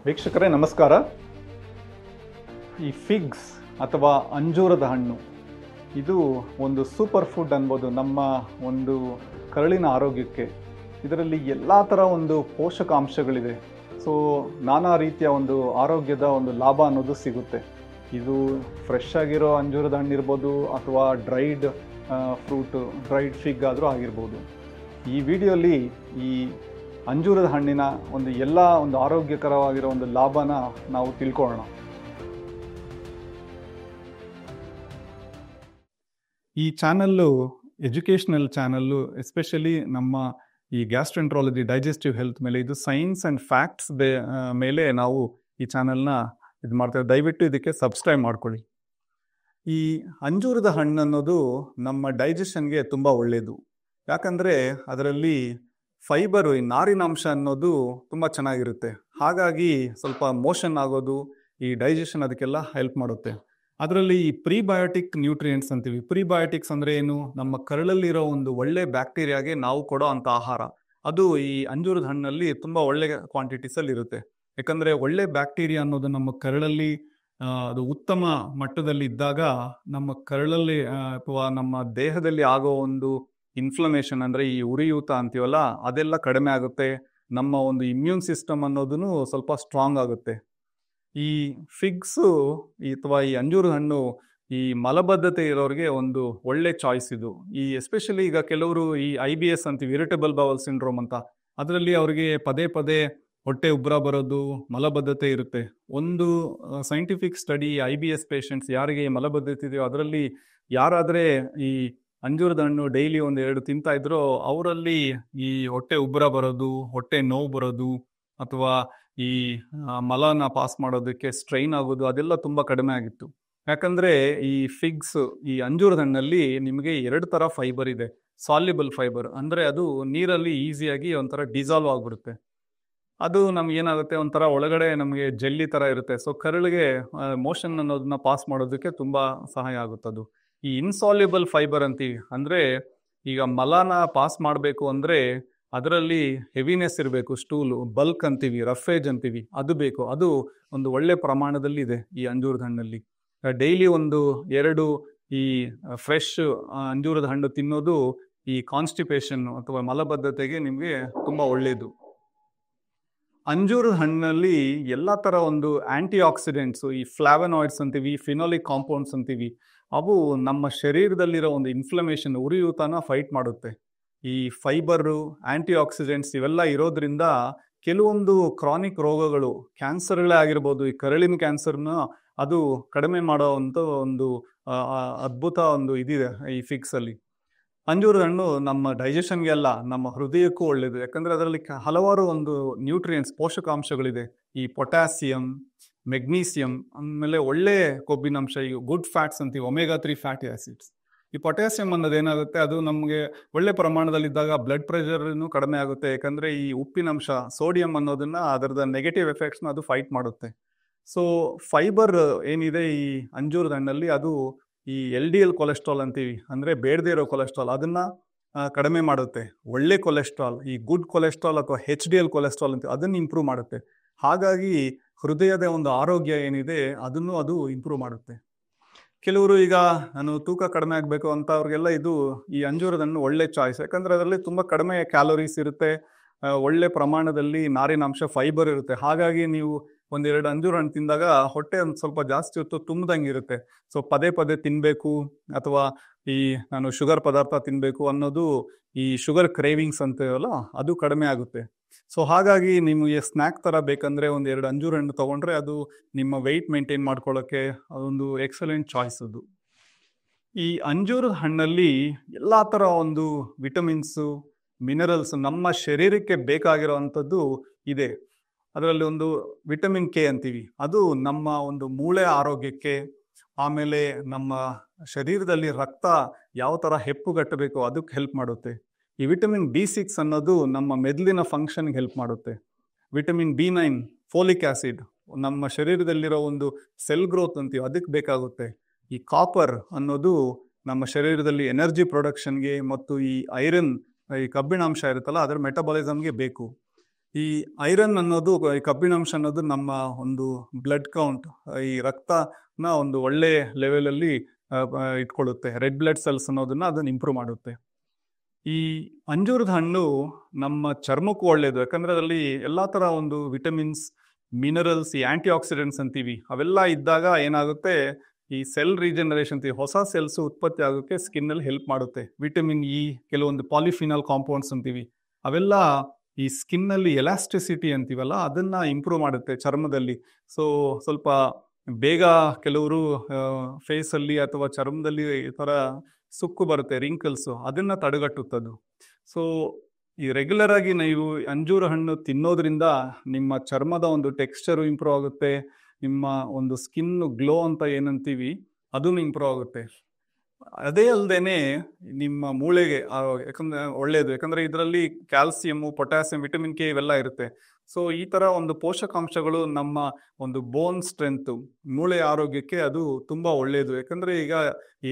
ವೀಕ್ಷಕರೇ ನಮಸ್ಕಾರ. ಈ ಫಿಗ್ಸ್ ಅಥವಾ ಅಂಜೂರದ ಹಣ್ಣು ಇದು ಒಂದು ಸೂಪರ್ ಫುಡ್ ಅನ್ಬೋದು ನಮ್ಮ ಒಂದು ಕರುಳಿನ ಆರೋಗ್ಯಕ್ಕೆ. ಇದರಲ್ಲಿ ಎಲ್ಲ ಥರ ಒಂದು ಪೋಷಕಾಂಶಗಳಿದೆ. ಸೊ ನಾನಾ ರೀತಿಯ ಒಂದು ಆರೋಗ್ಯದ ಒಂದು ಲಾಭ ಅನ್ನೋದು ಸಿಗುತ್ತೆ. ಇದು ಫ್ರೆಶ್ ಆಗಿರೋ ಅಂಜೂರದ ಹಣ್ಣು ಇರ್ಬೋದು ಅಥವಾ ಡ್ರೈಡ್ ಡ್ರೈಡ್ ಫಿಗ್ ಆದರೂ ಆಗಿರ್ಬೋದು. ಈ ವಿಡಿಯೋಲಿ ಈ ಅಂಜೂರದ ಹಣ್ಣಿನ ಎಲ್ಲ ಒಂದು ಆರೋಗ್ಯಕರವಾಗಿರೋ ಒಂದು ಲಾಭನ ನಾವು ತಿಳ್ಕೊಳ್ಳೋಣ. ಈ ಚಾನಲ್ಲು ಎಜುಕೇಷನಲ್ ಚಾನಲ್ಲು, ಎಸ್ಪೆಷಲಿ ನಮ್ಮ ಈ ಗ್ಯಾಸ್ಟ್ರೆಂಟ್ರಾಲಜಿ ಡೈಜೆಸ್ಟಿವ್ ಹೆಲ್ತ್ ಮೇಲೆ, ಇದು ಸೈನ್ಸ್ ಆ್ಯಂಡ್ ಫ್ಯಾಕ್ಟ್ಸ್ ಮೇಲೆ ನಾವು ಈ ಚಾನಲ್ನ ಇದು ಮಾಡ್ತೇವೆ. ದಯವಿಟ್ಟು ಇದಕ್ಕೆ ಸಬ್ಸ್ಕ್ರೈಬ್ ಮಾಡ್ಕೊಳ್ಳಿ. ಈ ಅಂಜೂರದ ಹಣ್ಣು ಅನ್ನೋದು ನಮ್ಮ ಡೈಜೆಷನ್ಗೆ ತುಂಬ ಒಳ್ಳೆಯದು. ಯಾಕಂದರೆ ಅದರಲ್ಲಿ ಫೈಬರು, ಈ ನಾರಿನಾಂಶ ಅನ್ನೋದು ತುಂಬ ಚೆನ್ನಾಗಿರುತ್ತೆ. ಹಾಗಾಗಿ ಸ್ವಲ್ಪ ಮೋಷನ್ ಆಗೋದು, ಈ ಡೈಜೆಷನ್ ಅದಕ್ಕೆಲ್ಲ ಹೆಲ್ಪ್ ಮಾಡುತ್ತೆ. ಅದರಲ್ಲಿ ಈ ಪ್ರೀಬಯೋಟಿಕ್ ನ್ಯೂಟ್ರಿಯೆಂಟ್ಸ್ ಅಂತೀವಿ. ಪ್ರೀಬಯೋಟಿಕ್ಸ್ ಅಂದರೆ ಏನು? ನಮ್ಮ ಕರಳಲ್ಲಿರೋ ಒಂದು ಒಳ್ಳೆ ಬ್ಯಾಕ್ಟೀರಿಯಾಗೆ ನಾವು ಕೊಡೋ ಅಂಥ ಆಹಾರ. ಅದು ಈ ಅಂಜೂರದ ಹಣ್ಣಲ್ಲಿ ತುಂಬ ಒಳ್ಳೆ ಕ್ವಾಂಟಿಟೀಸಲ್ಲಿ ಇರುತ್ತೆ. ಯಾಕಂದರೆ ಒಳ್ಳೆ ಬ್ಯಾಕ್ಟೀರಿಯಾ ಅನ್ನೋದು ನಮ್ಮ ಕರಳಲ್ಲಿ ಅದು ಉತ್ತಮ ಮಟ್ಟದಲ್ಲಿ ಇದ್ದಾಗ ನಮ್ಮ ಕರಳಲ್ಲಿ ಅಥವಾ ನಮ್ಮ ದೇಹದಲ್ಲಿ ಆಗೋ ಒಂದು ಇನ್ಫ್ಲಮೇಷನ್ ಅಂದರೆ ಈ ಉರಿಯೂತ ಅಂತೀವಲ್ಲ, ಅದೆಲ್ಲ ಕಡಿಮೆ ಆಗುತ್ತೆ. ನಮ್ಮ ಒಂದು ಇಮ್ಯೂನ್ ಸಿಸ್ಟಮ್ ಅನ್ನೋದೂ ಸ್ವಲ್ಪ ಸ್ಟ್ರಾಂಗ್ ಆಗುತ್ತೆ. ಈ ಫಿಗ್ಸು ಅಥವಾ ಈ ಅಂಜೂರದ ಹಣ್ಣು ಈ ಮಲಬದ್ಧತೆ ಇರೋರಿಗೆ ಒಂದು ಒಳ್ಳೆ ಚಾಯ್ಸ್ ಇದು. ಈ ಎಸ್ಪೆಷಲಿ ಈಗ ಕೆಲವರು ಈ IBS ಅಂತೀವಿ, ಇರಿಟೇಬಲ್ ಬೌಲ್ ಸಿಂಡ್ರೋಮ್ ಅಂತ, ಅದರಲ್ಲಿ ಅವರಿಗೆ ಪದೇ ಪದೇ ಹೊಟ್ಟೆ ಉಬ್ಬರ ಬರೋದು, ಮಲಬದ್ಧತೆ ಇರುತ್ತೆ. ಒಂದು ಸೈಂಟಿಫಿಕ್ ಸ್ಟಡಿ IBS ಪೇಷಂಟ್ಸ್ ಯಾರಿಗೆ ಮಲಬದ್ಧತೆ ಇದೆಯೋ ಅದರಲ್ಲಿ ಯಾರಾದರೆ ಈ ಅಂಜೂರದ ಹಣ್ಣು ಡೈಲಿ 1-2 ತಿಂತಾ ಇದ್ರೋ ಅವರಲ್ಲಿ ಈ ಹೊಟ್ಟೆ ಉಬ್ಬರ ಬರೋದು, ಹೊಟ್ಟೆ ನೋವು ಬರೋದು ಅಥವಾ ಈ ಮಲನ ಪಾಸ್ ಮಾಡೋದಕ್ಕೆ ಸ್ಟ್ರೈನ್ ಆಗೋದು, ಅದೆಲ್ಲ ತುಂಬ ಕಡಿಮೆ ಆಗಿತ್ತು. ಯಾಕಂದರೆ ಈ ಫಿಗ್ಸ್, ಈ ಅಂಜೂರದ ಹಣ್ಣಲ್ಲಿ ನಿಮಗೆ 2 ಥರ ಫೈಬರ್ ಇದೆ. ಸಾಲ್ಯುಬಲ್ ಫೈಬರ್ ಅಂದರೆ ಅದು ನೀರಲ್ಲಿ ಈಸಿಯಾಗಿ ಒಂಥರ ಡಿಸಾಲ್ವ್ ಆಗಿಬಿಡುತ್ತೆ. ಅದು ನಮಗೇನಾಗುತ್ತೆ, ಒಂಥರ ಒಳಗಡೆ ನಮಗೆ ಜೆಲ್ಲಿ ಥರ ಇರುತ್ತೆ. ಸೊ ಕರಳಿಗೆ ಮೋಷನ್ ಅನ್ನೋದನ್ನ ಪಾಸ್ ಮಾಡೋದಕ್ಕೆ ತುಂಬ ಸಹಾಯ ಆಗುತ್ತದು. ಈ ಇನ್ಸಾಲ್ಯುಬಲ್ ಫೈಬರ್ ಅಂತೀವಿ, ಅಂದರೆ ಈಗ ಮಲನ ಪಾಸ್ ಮಾಡಬೇಕು ಅಂದರೆ ಅದರಲ್ಲಿ ಹೆವಿನೆಸ್ ಇರಬೇಕು, ಸ್ಟೂಲು, ಬಲ್ಕ್ ಅಂತೀವಿ, ರಫೇಜ್ ಅಂತೀವಿ, ಅದು ಬೇಕು. ಅದು ಒಂದು ಒಳ್ಳೆ ಪ್ರಮಾಣದಲ್ಲಿ ಇದೆ ಈ ಅಂಜೂರದ ಹಣ್ಣಲ್ಲಿ. ಡೈಲಿ 1-2 ಈ ಫ್ರೆಶ್ ಅಂಜೂರದ ಹಣ್ಣು ತಿನ್ನೋದು ಈ ಕಾನ್ಸ್ಟಿಪೇಷನ್ ಅಥವಾ ಮಲಬದ್ಧತೆಗೆ ನಿಮಗೆ ತುಂಬ ಒಳ್ಳೆಯದು. ಅಂಜೂರದ ಹಣ್ಣಲ್ಲಿ ಎಲ್ಲ ಥರ ಒಂದು ಆ್ಯಂಟಿ ಆಕ್ಸಿಡೆಂಟ್ಸು, ಈ ಫ್ಲಾವನಾಯ್ಡ್ಸ್ ಅಂತೀವಿ, ಫಿನೋಲಿಕ್ ಕಾಂಪೌಂಡ್ಸ್ ಅಂತೀವಿ, ಅವು ನಮ್ಮ ಶರೀರದಲ್ಲಿರೋ ಒಂದು ಇನ್ಫ್ಲಮೇಷನ್, ಉರಿಯೂತನ ಫೈಟ್ ಮಾಡುತ್ತೆ. ಈ ಫೈಬರು, ಆ್ಯಂಟಿ ಆಕ್ಸಿಡೆಂಟ್ಸ್ ಇವೆಲ್ಲ ಇರೋದ್ರಿಂದ ಕೆಲವೊಂದು ಕ್ರಾನಿಕ್ ರೋಗಗಳು, ಕ್ಯಾನ್ಸರ್ಗಳೇ ಆಗಿರ್ಬೋದು, ಈ ಕರಳಿನ ಕ್ಯಾನ್ಸರ್ನ ಅದು ಕಡಿಮೆ ಮಾಡೋ ಅಂಥ ಒಂದು ಅದ್ಭುತ ಒಂದು ಇದಿದೆ ಈ ಫಿಗ್ಸಲ್ಲಿ. ಅಂಜೂರದ ಹಣ್ಣು ನಮ್ಮ ಡೈಜೆಷನ್ಗೆ ಅಲ್ಲ, ನಮ್ಮ ಹೃದಯಕ್ಕೂ ಒಳ್ಳೆಯದು. ಯಾಕಂದರೆ ಅದರಲ್ಲಿ ಹಲವಾರು ಒಂದು ನ್ಯೂಟ್ರಿಯೆಂಟ್ಸ್, ಪೋಷಕಾಂಶಗಳಿದೆ. ಈ ಪೊಟ್ಯಾಸಿಯಂ, ಮೆಗ್ನೀಸಿಯಂ, ಆಮೇಲೆ ಒಳ್ಳೆ ಕೊಬ್ಬಿನಂಶ, ಈ ಗುಡ್ ಫ್ಯಾಟ್ಸ್ ಅಂತೀವಿ, ಒಮೆಗಾ 3 ಫ್ಯಾಟಿ ಆ್ಯಸಿಡ್ಸ್. ಈ ಪೊಟ್ಯಾಸಿಯಂ ಅನ್ನೋದು ಏನಾಗುತ್ತೆ, ಅದು ನಮಗೆ ಒಳ್ಳೆ ಪ್ರಮಾಣದಲ್ಲಿದ್ದಾಗ ಬ್ಲಡ್ ಪ್ರೆಷರ್ನು ಕಡಿಮೆ ಆಗುತ್ತೆ. ಯಾಕಂದರೆ ಈ ಉಪ್ಪಿನಂಶ, ಸೋಡಿಯಂ ಅನ್ನೋದನ್ನು, ಅದರದ ನೆಗೆಟಿವ್ ಎಫೆಕ್ಟ್ಸ್ನ ಅದು ಫೈಟ್ ಮಾಡುತ್ತೆ. ಸೊ ಫೈಬರ್ ಏನಿದೆ ಈ ಅಂಜೂರದ ಹಣ್ಣಲ್ಲಿ, ಅದು ಈ LDL ಕೊಲೆಸ್ಟ್ರಾಲ್ ಅಂತೀವಿ, ಅಂದರೆ ಬೇಡದೇ ಇರೋ ಕೊಲೆಸ್ಟ್ರಾಲ್, ಅದನ್ನು ಕಡಿಮೆ ಮಾಡುತ್ತೆ. ಒಳ್ಳೆ ಕೊಲೆಸ್ಟ್ರಾಲ್, ಈ ಗುಡ್ ಕೊಲೆಸ್ಟ್ರಾಲ್ ಅಥವಾ HDL ಕೊಲೆಸ್ಟ್ರಾಲ್ ಅಂತೀವಿ, ಅದನ್ನು ಇಂಪ್ರೂವ್ ಮಾಡುತ್ತೆ. ಹಾಗಾಗಿ ಹೃದಯದ ಒಂದು ಆರೋಗ್ಯ ಏನಿದೆ ಅದನ್ನು ಅದು ಇಂಪ್ರೂವ್ ಮಾಡುತ್ತೆ. ಕೆಲವರು ಈಗ ನಾನು ತೂಕ ಕಡಿಮೆ ಆಗಬೇಕು ಅಂತ ಅವ್ರಿಗೆಲ್ಲ ಇದು ಈ ಅಂಜೂರದ ಹಣ್ಣು ಒಳ್ಳೆ ಚಾಯ್ಸ್. ಯಾಕಂದರೆ ಅದರಲ್ಲಿ ತುಂಬ ಕಡಿಮೆ ಕ್ಯಾಲೋರೀಸ್ ಇರುತ್ತೆ, ಒಳ್ಳೆ ಪ್ರಮಾಣದಲ್ಲಿ ನಾರಿನಾಂಶ, ಫೈಬರ್ ಇರುತ್ತೆ. ಹಾಗಾಗಿ ನೀವು 1-2 ಅಂಜೂರ ಹಣ್ಣು ತಿಂದಾಗ ಹೊಟ್ಟೆ ಒಂದು ಸ್ವಲ್ಪ ಜಾಸ್ತಿ ಹೊತ್ತು ತುಂಬ್ದಂಗೆ ಇರುತ್ತೆ. ಸೊ ಪದೇ ಪದೇ ತಿನ್ನಬೇಕು ಅಥವಾ ಈ ನಾನು ಶುಗರ್ ಪದಾರ್ಥ ತಿನ್ನಬೇಕು ಅನ್ನೋದು, ಈ ಶುಗರ್ ಕ್ರೇವಿಂಗ್ಸ್ ಅಂತೀವಲ್ಲ, ಅದು ಕಡಿಮೆ ಆಗುತ್ತೆ. ಸೊ ಹಾಗಾಗಿ ನಿಮಗೆ ಸ್ನ್ಯಾಕ್ ಥರ ಬೇಕಂದರೆ 1-2 ಅಂಜೂರ ಹಣ್ಣು ತೊಗೊಂಡ್ರೆ ಅದು ನಿಮ್ಮ ವೆಯ್ಟ್ ಮೇಂಟೈನ್ ಮಾಡ್ಕೊಳ್ಳೋಕ್ಕೆ ಅದೊಂದು ಎಕ್ಸಲೆಂಟ್ ಚಾಯ್ಸ್ ಅದು. ಈ ಅಂಜೂರದ ಹಣ್ಣಲ್ಲಿ ಎಲ್ಲ ಥರ ಒಂದು ವಿಟಮಿನ್ಸು, ಮಿನರಲ್ಸ್ ನಮ್ಮ ಶರೀರಕ್ಕೆ ಬೇಕಾಗಿರೋ ಅಂಥದ್ದು ಇದೆ. ಅದರಲ್ಲಿ ಒಂದು ವಿಟಮಿನ್ K ಅಂತೀವಿ, ಅದು ನಮ್ಮ ಒಂದು ಮೂಳೆ ಆರೋಗ್ಯಕ್ಕೆ, ಆಮೇಲೆ ನಮ್ಮ ಶರೀರದಲ್ಲಿ ರಕ್ತ ಯಾವ ಥರ ಹೆಪ್ಪುಗಟ್ಟಬೇಕು ಅದಕ್ಕೆ ಹೆಲ್ಪ್ ಮಾಡುತ್ತೆ. ಈ ವಿಟಮಿನ್ B6 ಅನ್ನೋದು ನಮ್ಮ ಮೆದುಳಿನ ಫಂಕ್ಷನ್ಗೆ ಹೆಲ್ಪ್ ಮಾಡುತ್ತೆ. ವಿಟಮಿನ್ B9, ಫೋಲಿಕ್ ಆ್ಯಸಿಡ್, ನಮ್ಮ ಶರೀರದಲ್ಲಿರೋ ಒಂದು ಸೆಲ್ ಗ್ರೋತ್ ಅಂತೀವಿ, ಅದಕ್ಕೆ ಬೇಕಾಗುತ್ತೆ. ಈ ಕಾಪರ್ ಅನ್ನೋದು ನಮ್ಮ ಶರೀರದಲ್ಲಿ ಎನರ್ಜಿ ಪ್ರೊಡಕ್ಷನ್ಗೆ ಮತ್ತು ಈ ಐರನ್, ಈ ಕಬ್ಬಿಣಾಂಶ ಇರುತ್ತಲ್ಲ, ಅದರ ಮೆಟಬಾಲಿಸಮ್ಗೆ ಬೇಕು. ಈ ಐರನ್ ಅನ್ನೋದು, ಈ ಕಬ್ಬಿಣಾಂಶ ಅನ್ನೋದು ನಮ್ಮ ಒಂದು ಬ್ಲಡ್ ಕೌಂಟ್, ಈ ರಕ್ತನ ಒಂದು ಒಳ್ಳೆ ಲೆವೆಲಲ್ಲಿ ಇಟ್ಕೊಳ್ಳುತ್ತೆ. ರೆಡ್ ಬ್ಲಡ್ ಸೆಲ್ಸ್ ಅನ್ನೋದನ್ನ ಅದನ್ನ ಇಂಪ್ರೂವ್ ಮಾಡುತ್ತೆ. ಈ ಅಂಜೂರದ ಹಣ್ಣು ನಮ್ಮ ಚರ್ಮಕ್ಕೂ ಒಳ್ಳೇದು, ಯಾಕಂದ್ರೆ ಅದರಲ್ಲಿ ಎಲ್ಲಾ ತರ ಒಂದು ವಿಟಮಿನ್ಸ್, ಮಿನರಲ್ಸ್, ಈ ಆಂಟಿ ಆಕ್ಸಿಡೆಂಟ್ಸ್ ಅಂತೀವಿ, ಅವೆಲ್ಲ ಇದ್ದಾಗ ಏನಾಗುತ್ತೆ, ಈ ಸೆಲ್ ರೀಜನರೇಷನ್, ಹೊಸ ಸೆಲ್ಸ್ ಉತ್ಪತ್ತಿ ಆಗೋಕ್ಕೆ ಸ್ಕಿನ್ ಅಲ್ಲಿ ಹೆಲ್ಪ್ ಮಾಡುತ್ತೆ. ವಿಟಮಿನ್ ಇ, ಕೆಲವೊಂದು ಪಾಲಿಫಿನಾಲ್ ಕಾಂಪೌಂಡ್ಸ್ ಅಂತೀವಿ, ಅವೆಲ್ಲ ಈ ಸ್ಕಿನ್ ಅಲ್ಲಿ ಎಲಾಸ್ಟಿಸಿಟಿ ಅಂತೀವಲ್ಲ ಅದನ್ನ ಇಂಪ್ರೂವ್ ಮಾಡುತ್ತೆ ಚರ್ಮದಲ್ಲಿ. ಸೊ ಸ್ವಲ್ಪ ಬೇಗ ಕೆಲವರು ಫೇಸ್ ಅಲ್ಲಿ ಅಥವಾ ಚರ್ಮದಲ್ಲಿ ಈ ತರ ಸುಕ್ಕು ಬರುತ್ತೆ, ರಿಂಕಲ್ಸ್, ಅದನ್ನ ತಡೆಗಟ್ಟುತ್ತದು. ಸೊ ಈ ರೆಗ್ಯುಲರ್ ಆಗಿ ನೀವು ಅಂಜೂರ ಹಣ್ಣು ತಿನ್ನೋದ್ರಿಂದ ನಿಮ್ಮ ಚರ್ಮದ ಒಂದು ಟೆಕ್ಸ್ಚರು ಇಂಪ್ರೂವ್ ಆಗುತ್ತೆ, ನಿಮ್ಮ ಒಂದು ಸ್ಕಿನ್ ಗ್ಲೋ ಅಂತ ಏನಂತೀವಿ ಅದನ್ನು ಇಂಪ್ರೂವ್ ಆಗುತ್ತೆ. ಅದೇ ಅಲ್ಲದೇನೆ ನಿಮ್ಮ ಮೂಳೆಗೆ ಯಾಕಂದ್ರೆ ಒಳ್ಳೇದು, ಯಾಕಂದ್ರೆ ಇದರಲ್ಲಿ ಕ್ಯಾಲ್ಸಿಯಂ, ಪೊಟ್ಯಾಸಿಯಂ, ವಿಟಮಿನ್ ಕೆ ಇವೆಲ್ಲ ಇರುತ್ತೆ. ಸೊ ಈ ತರ ಒಂದು ಪೋಷಕಾಂಶಗಳು ನಮ್ಮ ಒಂದು ಬೋನ್ ಸ್ಟ್ರೆಂತ್, ಮೂಳೆ ಆರೋಗ್ಯಕ್ಕೆ ಅದು ತುಂಬಾ ಒಳ್ಳೇದು. ಯಾಕಂದ್ರೆ ಈಗ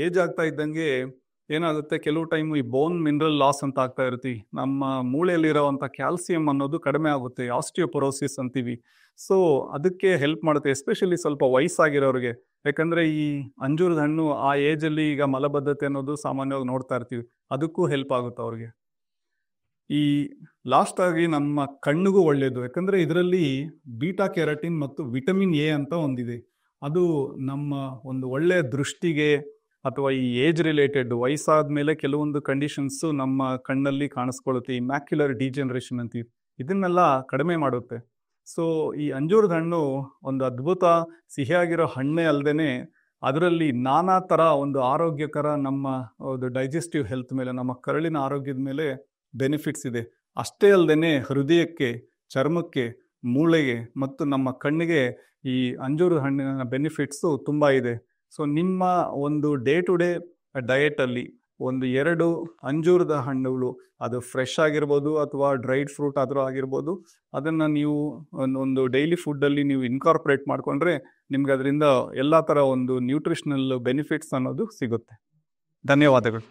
ಏಜ್ ಆಗ್ತಾ ಇದ್ದಂಗೆ ಏನಾಗುತ್ತೆ, ಕೆಲವು ಟೈಮ್ ಈ ಬೋನ್ ಮಿನರಲ್ ಲಾಸ್ ಅಂತ ಆಗ್ತಾ ಇರ್ತೀವಿ, ನಮ್ಮ ಮೂಳೆಯಲ್ಲಿರೋವಂಥ ಕ್ಯಾಲ್ಸಿಯಂ ಅನ್ನೋದು ಕಡಿಮೆ ಆಗುತ್ತೆ, ಆಸ್ಟಿಯೋಪೊರೋಸಿಸ್ ಅಂತೀವಿ. ಸೊ ಅದಕ್ಕೆ ಹೆಲ್ಪ್ ಮಾಡುತ್ತೆ, ಎಸ್ಪೆಷಲಿ ಸ್ವಲ್ಪ ವಯಸ್ಸಾಗಿರೋರಿಗೆ. ಯಾಕಂದ್ರೆ ಈ ಅಂಜೂರದ ಹಣ್ಣು ಆ ಏಜಲ್ಲಿ ಈಗ ಮಲಬದ್ಧತೆ ಅನ್ನೋದು ಸಾಮಾನ್ಯವಾಗಿ ನೋಡ್ತಾ ಇರ್ತೀವಿ, ಅದಕ್ಕೂ ಹೆಲ್ಪ್ ಆಗುತ್ತೆ ಅವ್ರಿಗೆ. ಈ ಲಾಸ್ಟ್ ಆಗಿ ನಮ್ಮ ಕಣ್ಣಿಗೂ ಒಳ್ಳೇದು, ಯಾಕಂದ್ರೆ ಇದರಲ್ಲಿ ಬೀಟಾ ಕೆರಟಿನ್ ಮತ್ತು ವಿಟಮಿನ್ ಎ ಅಂತ ಒಂದಿದೆ. ಅದು ನಮ್ಮ ಒಂದು ಒಳ್ಳೆಯ ದೃಷ್ಟಿಗೆ, ಅಥವಾ ಈ ಏಜ್ ರಿಲೇಟೆಡ್ ವಯಸ್ಸಾದ ಮೇಲೆ ಕೆಲವೊಂದು ಕಂಡೀಷನ್ಸ್ ನಮ್ಮ ಕಣ್ಣಲ್ಲಿ ಕಾಣಿಸ್ಕೊಳ್ಳುತ್ತೆ, ಈ ಮ್ಯಾಕ್ಯುಲರ್ ಡಿಜೆನರೇಷನ್ ಅಂತೀವಿ, ಇದನ್ನೆಲ್ಲ ಕಡಿಮೆ ಮಾಡುತ್ತೆ. ಸೊ ಈ ಅಂಜೂರದ ಹಣ್ಣು ಒಂದು ಅದ್ಭುತ ಸಿಹಿಯಾಗಿರೋ ಹಣ್ಣೇ ಅಲ್ಲದೇನೆ ಅದರಲ್ಲಿ ನಾನಾ ಥರ ಒಂದು ಆರೋಗ್ಯಕರ ನಮ್ಮ ಒಂದು ಡೈಜೆಸ್ಟಿವ್ ಹೆಲ್ತ್ ಮೇಲೆ, ನಮ್ಮ ಕರಳಿನ ಆರೋಗ್ಯದ ಮೇಲೆ ಬೆನಿಫಿಟ್ಸ್ ಇದೆ. ಅಷ್ಟೇ ಅಲ್ಲದೇನೆ ಹೃದಯಕ್ಕೆ, ಚರ್ಮಕ್ಕೆ, ಮೂಳೆಗೆ ಮತ್ತು ನಮ್ಮ ಕಣ್ಣಿಗೆ ಈ ಅಂಜೂರದ ಹಣ್ಣಿನ ಬೆನಿಫಿಟ್ಸು ತುಂಬ ಇದೆ. ಸೊ ನಿಮ್ಮ ಒಂದು ಡೇ ಟು ಡೇ ಡಯಟಲ್ಲಿ 1-2 ಅಂಜೂರದ ಹಣ್ಣುಗಳು, ಅದು ಫ್ರೆಶ್ ಆಗಿರ್ಬೋದು ಅಥವಾ ಡ್ರೈಡ್ ಫ್ರೂಟ್ ಆದರೂ ಆಗಿರ್ಬೋದು, ಅದನ್ನು ನೀವು ಒಂದು ಡೈಲಿ ಫುಡ್ಡಲ್ಲಿ ನೀವು ಇನ್ಕಾರ್ಪೊರೇಟ್ ಮಾಡಿಕೊಂಡ್ರೆ ನಿಮ್ಗೆ ಅದರಿಂದ ಎಲ್ಲ ಥರ ಒಂದು ನ್ಯೂಟ್ರಿಷನಲ್ ಬೆನಿಫಿಟ್ಸ್ ಅನ್ನೋದು ಸಿಗುತ್ತೆ. ಧನ್ಯವಾದಗಳು.